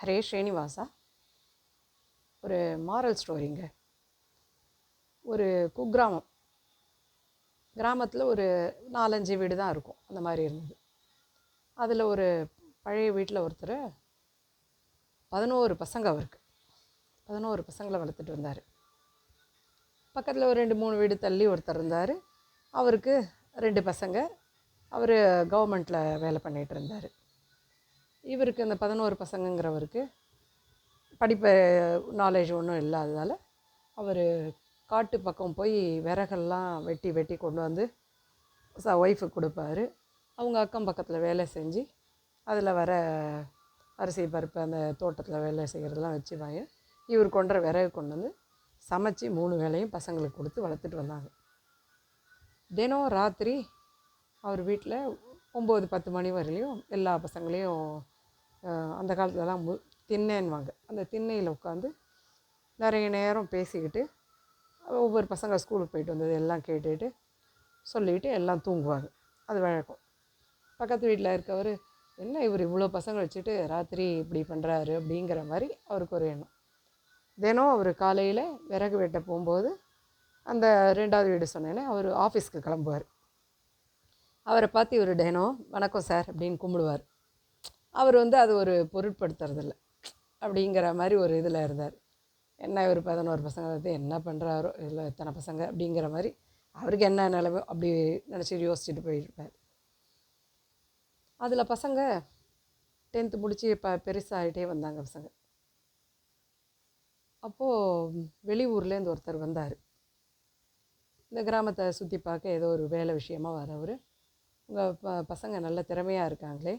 ஹரே ஸ்ரீனிவாசா. ஒரு மாரல் ஸ்டோரிங்க. ஒரு குக்கிராமம். கிராமத்தில் ஒரு 4-5 வீடு தான் இருக்கும். அந்த மாதிரி இருந்தது. அதில் ஒரு பழைய வீட்டில் ஒருத்தர் 11 பசங்க அவருக்கு. 11 பசங்களை வளர்த்துட்டு வந்தார். பக்கத்தில் ஒரு 2-3 வீடு தள்ளி ஒருத்தர் இருந்தார். அவருக்கு 2 பசங்க. அவர் கவர்மெண்ட்டில் வேலை பண்ணிகிட்டு இருந்தார். இவருக்கு அந்த 11 பசங்கங்கிறவருக்கு படிப்பு நாலேஜ் ஒன்றும் இல்லாததால் அவர் காட்டு பக்கம் போய் விறகெல்லாம் வெட்டி வெட்டி கொண்டு வந்து ஒய்ஃபுக்கு கொடுப்பாரு. அவங்க அக்கம் பக்கத்தில் வேலை செஞ்சு அதில் வர அரிசி பருப்பு அந்த தோட்டத்தில் வேலை செய்கிறதெல்லாம் வச்சுவாங்க. இவர் கொண்டுற விறகு கொண்டு வந்து சமைச்சி 3 வேளையும் பசங்களுக்கு கொடுத்து வளர்த்துட்டு வந்தாங்க. தினம் ராத்திரி அவர் வீட்டில் 9-10 மணி வரையிலையும் எல்லா பசங்களையும் அந்த காலத்துலலாம் திண்ணைன்னுவாங்க. அந்த திண்ணையில் உட்காந்து நிறைய நேரம் பேசிக்கிட்டு ஒவ்வொரு பசங்க ஸ்கூலுக்கு போயிட்டு வந்தது எல்லாம் கேட்டுட்டு சொல்லிவிட்டு எல்லாம் தூங்குவாங்க. அது வழக்கம். பக்கத்து வீட்டில் இருக்கவர், என்ன இவர் இவ்வளோ பசங்க வச்சுட்டு ராத்திரி இப்படி பண்ணுறாரு அப்படிங்கிற மாதிரி அவருக்கு ஒரு எண்ணம். தினம் அவர் காலையில் விறகு வெட்ட போகும்போது அந்த 2வது வீடு சொன்னேன்னே அவர் ஆஃபீஸ்க்கு கிளம்புவார். அவரை பார்த்து இவர் தினம் வணக்கம் சார் அப்படின்னு கும்பிடுவார். அவர் அது ஒரு பொருட்படுத்துறதில்ல அப்படிங்கிற மாதிரி ஒரு இதில் இருந்தார். என்ன இவர் 11 பசங்க வந்து என்ன பண்ணுறாரோ, இல்லை எத்தனை பசங்க அப்படிங்கிற மாதிரி அவருக்கு என்ன நிலைமை அப்படி நினச்சிட்டு யோசிச்சுட்டு போயிருப்பார். அதில் பசங்க 10th முடித்து பெருசாகிட்டே வந்தாங்க பசங்க. அப்போது வெளியூர்லேருந்து ஒருத்தர் வந்தார். இந்த கிராமத்தை சுற்றி பார்க்க ஏதோ ஒரு வேலை விஷயமாக வரவர். உங்கள் பசங்க நல்ல திறமையாக இருக்காங்களே,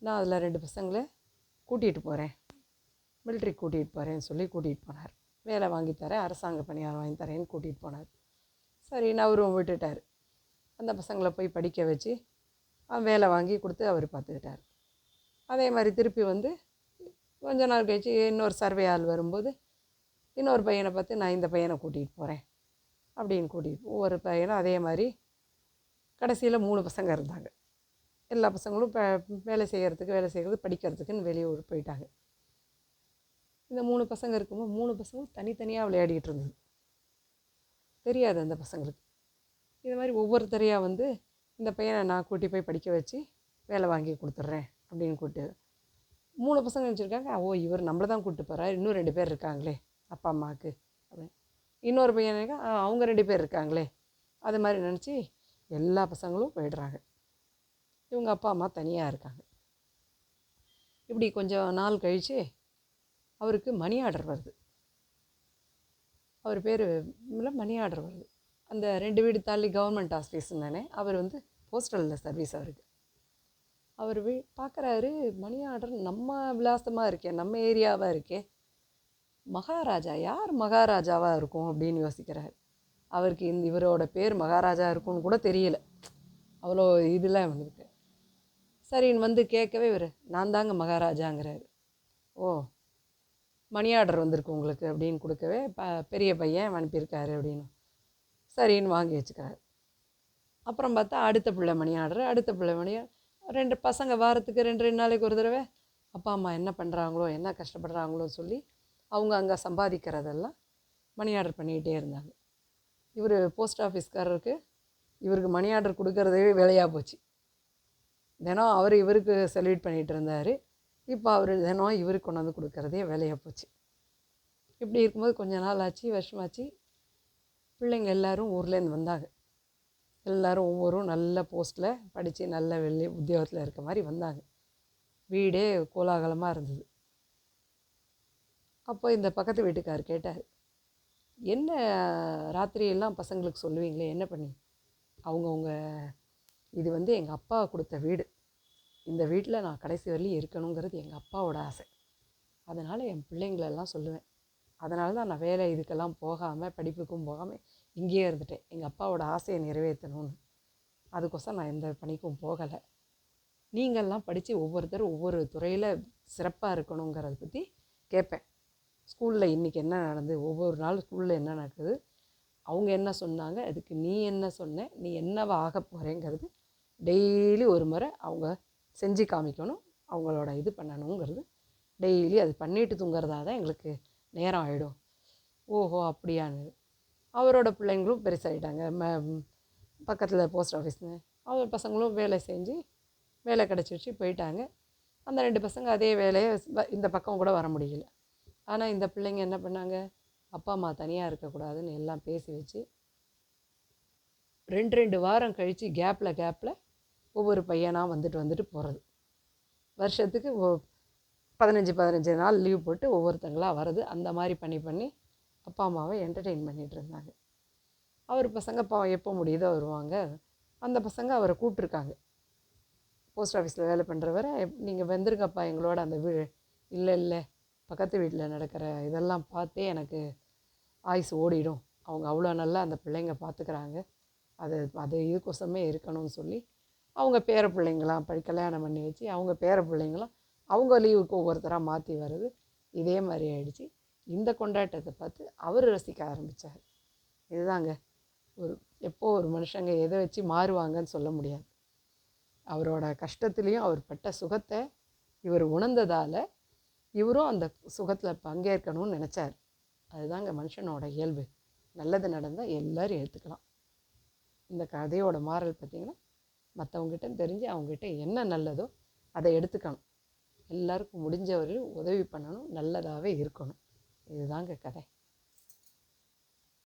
நான் அதில் 2 பசங்களை கூட்டிகிட்டு போகிறேன், மிலிட்ரி கூட்டிகிட்டு போகிறேன்னு சொல்லி கூட்டிகிட்டு போனார். வேலை வாங்கி தரேன், அரசாங்க பணியார் வாங்கி தரேன்னு கூட்டிகிட்டு போனார். சரின்னு அவரும் விட்டுட்டார். அந்த பசங்களை போய் படிக்க வச்சு வேலை வாங்கி கொடுத்து அவர் பார்த்துக்கிட்டார். அதே மாதிரி திருப்பி கொஞ்ச நாள் கழிச்சு இன்னொரு சர்வே ஆள் வரும்போது இன்னொரு பையனை பார்த்து நான் இந்த பையனை கூட்டிகிட்டு போகிறேன் அப்படின்னு கூட்டிகிட்டு ஒவ்வொரு பையனும் அதே மாதிரி கடைசியில் 3 பசங்க இருந்தாங்க. எல்லா பசங்களும் வேலை செய்கிறது படிக்கிறதுக்குன்னு வெளியூர் போயிட்டாங்க. இந்த 3 பசங்க இருக்கும்போது 3 பசங்களும் தனித்தனியாக விளையாடிக்கிட்டு இருந்தது. தெரியாது அந்த பசங்களுக்கு. இது மாதிரி ஒவ்வொருத்தரையாக இந்த பையனை நான் கூட்டி போய் படிக்க வச்சு வேலை வாங்கி கொடுத்துட்றேன் அப்படின்னு கூப்பிட்டு 3 பசங்க நினச்சிருக்காங்க, ஓ இவர் நம்மளை தான் கூப்பிட்டு போகிறார், இன்னும் 2 பேர் இருக்காங்களே அப்பா அம்மாவுக்கு அப்படின்னு. இன்னொரு பையன் அவங்க 2 பேர் இருக்காங்களே, அது மாதிரி நினச்சி எல்லா பசங்களும் போயிடுறாங்க. இவங்க அப்பா அம்மா தனியாக இருக்காங்க. இப்படி கொஞ்சம் நாள் கழித்து அவருக்கு மணி ஆர்டர் வருது. அவர் பேர் மணி ஆர்டர் வருது. அந்த 2 வீடு தாண்டி கவர்மெண்ட் ஆஃபீஸுன்னு தானே, அவர் போஸ்டலில் சர்வீஸ் அவருக்கு. அவர் பார்க்குறாரு, மணி ஆர்டர் நம்ம விலாசமாக இருக்கே, நம்ம ஏரியாவாக இருக்கே, மகாராஜா யார் மகாராஜாவாக இருக்கும் அப்படின்னு யோசிக்கிறார். அவருக்கு இவரோட பேர் மகாராஜா இருக்கும்னு கூட தெரியல, அவ்வளோ இதெல்லாம் வந்துருக்கு. சரின்னு கேட்கவே இவர் நான் தாங்க மகாராஜாங்கிறாரு. ஓ மணி ஆர்டர் வந்திருக்கு உங்களுக்கு அப்படின்னு கொடுக்கவே பெரிய பையன் அனுப்பியிருக்காரு அப்படின்னு சரின்னு வாங்கி வச்சுக்கிறாரு. அப்புறம் பார்த்தா அடுத்த பிள்ளை மணி ஆர்டர், அடுத்த பிள்ளை மணி 2 பசங்க வாரத்துக்கு 2 நாளைக்கு ஒரு தடவை அப்பா அம்மா என்ன பண்ணுறாங்களோ என்ன கஷ்டப்படுறாங்களோன்னு சொல்லி அவங்க அங்கே சம்பாதிக்கிறதெல்லாம் மணி ஆர்டர் பண்ணிக்கிட்டே இருந்தாங்க. இவர் போஸ்ட் ஆஃபீஸ்காரருக்கு இவருக்கு மணி ஆர்டர் கொடுக்கறதே வேலையாக போச்சு. தினம் அவர் இவருக்கு செலிப்ரேட் பண்ணிகிட்டு இருந்தார். இப்போ அவர் தினம் இவருக்கு கொண்டு வந்து கொடுக்கறதே வேலையாக போச்சு. இப்படி இருக்கும்போது கொஞ்ச நாள் ஆச்சு, வருஷமாச்சு. பிள்ளைங்க எல்லோரும் ஊர்லேருந்து வந்தாங்க. எல்லோரும் ஒவ்வொரும் நல்ல போஸ்ட்டில் படித்து நல்ல உத்தியோகத்தில் இருக்க மாதிரி வந்தாங்க. வீடே கோலாகலமாக இருந்தது. அப்போ இந்த பக்கத்து வீட்டுக்கார் கேட்டார், என்ன ராத்திரியெல்லாம் பசங்களுக்கு சொல்லுவீங்களே, என்ன பண்ணி? அவங்கவுங்க இது எங்கள் அப்பா கொடுத்த வீடு, இந்த வீட்டில் நான் கடைசி வரலையும் இருக்கணுங்கிறது எங்கள் அப்பாவோட ஆசை. அதனால் என் பிள்ளைங்களெல்லாம் சொல்லுவேன். அதனால தான் நான் வேலை இதுக்கெல்லாம் போகாமல் படிப்புக்கும் போகாமல் இங்கேயே இருந்துட்டேன், எங்கள் அப்பாவோட ஆசையை நிறைவேற்றணும்னு. அதுக்கோசரம் நான் எந்த பணிக்கும் போகலை. நீங்கள்லாம் படித்து ஒவ்வொருத்தரும் ஒவ்வொரு துறையில் சிறப்பாக இருக்கணுங்கிறத பற்றி கேட்பேன். ஸ்கூலில் இன்றைக்கி என்ன நடந்தது, ஒவ்வொரு நாள் ஸ்கூலில் என்ன நடக்குது, அவங்க என்ன சொன்னாங்க, அதுக்கு நீ என்ன சொன்ன, நீ என்னவா ஆக போகிறேங்கிறது டெய்லி ஒரு முறை அவங்க செஞ்சு காமிக்கணும், அவங்களோட இது பண்ணணுங்கிறது டெய்லி அது பண்ணிட்டு தூங்குறதா தான் எங்களுக்கு நேரம் ஆகிடும். ஓஹோ அப்படியான்னு. அவரோட பிள்ளைங்களும் பெருசாகிட்டாங்க. பக்கத்தில் போஸ்ட் ஆஃபீஸ்னு அவர் பசங்களும் வேலை செஞ்சு வேலை கிடச்சிருச்சு போயிட்டாங்க. அந்த 2 பசங்க அதே வேலையை இந்த பக்கம் கூட வர முடியல. ஆனால் இந்த பிள்ளைங்க என்ன பண்ணாங்க, அப்பா அம்மா தனியாக இருக்கக்கூடாதுன்னு எல்லாம் பேசி வச்சு 2 வாரம் கழித்து கேப்பில் ஒவ்வொரு பையனாக வந்துட்டு போகிறது. வருஷத்துக்கு 15 நாள் லீவ் போட்டு ஒவ்வொருத்தங்களாக வர்றது. அந்த மாதிரி பண்ணி அப்பா அம்மாவை என்டர்டெயின் பண்ணிகிட்டு இருந்தாங்க. அவர் பசங்க எப்போ முடியுதோ வருவாங்க. அந்த பசங்க அவரை கூப்பிட்ருக்காங்க. போஸ்ட் ஆஃபீஸில் வேலை பண்ணுறவரை, நீங்கள் வந்துருங்கப்பா எங்களோட அந்த இல்லை பக்கத்து வீட்டில் நடக்கிற இதெல்லாம் பார்த்தே எனக்கு ஆயுசு ஓடிடும். அவங்க அவ்வளோ நல்லா அந்த பிள்ளைங்க பார்த்துக்கிறாங்க. அது இதுக்கோசமே இருக்கணும்னு சொல்லி அவங்க பேர பிள்ளைங்களாம் கல்யாணம் பண்ணி வச்சு அவங்க பேர பிள்ளைங்களாம் அவங்க லீவுக்கு ஒவ்வொருத்தராக மாற்றி வர்றது. இதே மாதிரி ஆயிடுச்சு. இந்த கொண்டாட்டத்தை பார்த்து அவர் ரசிக்க ஆரம்பித்தார். இதுதாங்க எப்போ ஒரு மனுஷங்க எதை வச்சு மாறுவாங்கன்னு சொல்ல முடியாது. அவரோட கஷ்டத்துலேயும் அவர் பட்ட சுகத்தை இவர் உணர்ந்ததால் இவரும் அந்த சுகத்தில் பங்கேற்கணும்னு நினச்சார். அதுதாங்க மனுஷனோட இயல்பு. நல்லது நடந்தால் எல்லோரும் ஏற்றுக்கலாம். இந்த கதையோட மாறல் பார்த்திங்கன்னா, மற்றவங்ககிட்ட தெரிஞ்சு அவங்ககிட்ட என்ன நல்லதோ அதை எடுத்துக்கணும். எல்லாருக்கும் முடிஞ்ச வரையும் உதவி பண்ணணும், நல்லதாகவே இருக்கணும். இதுதாங்க கதை.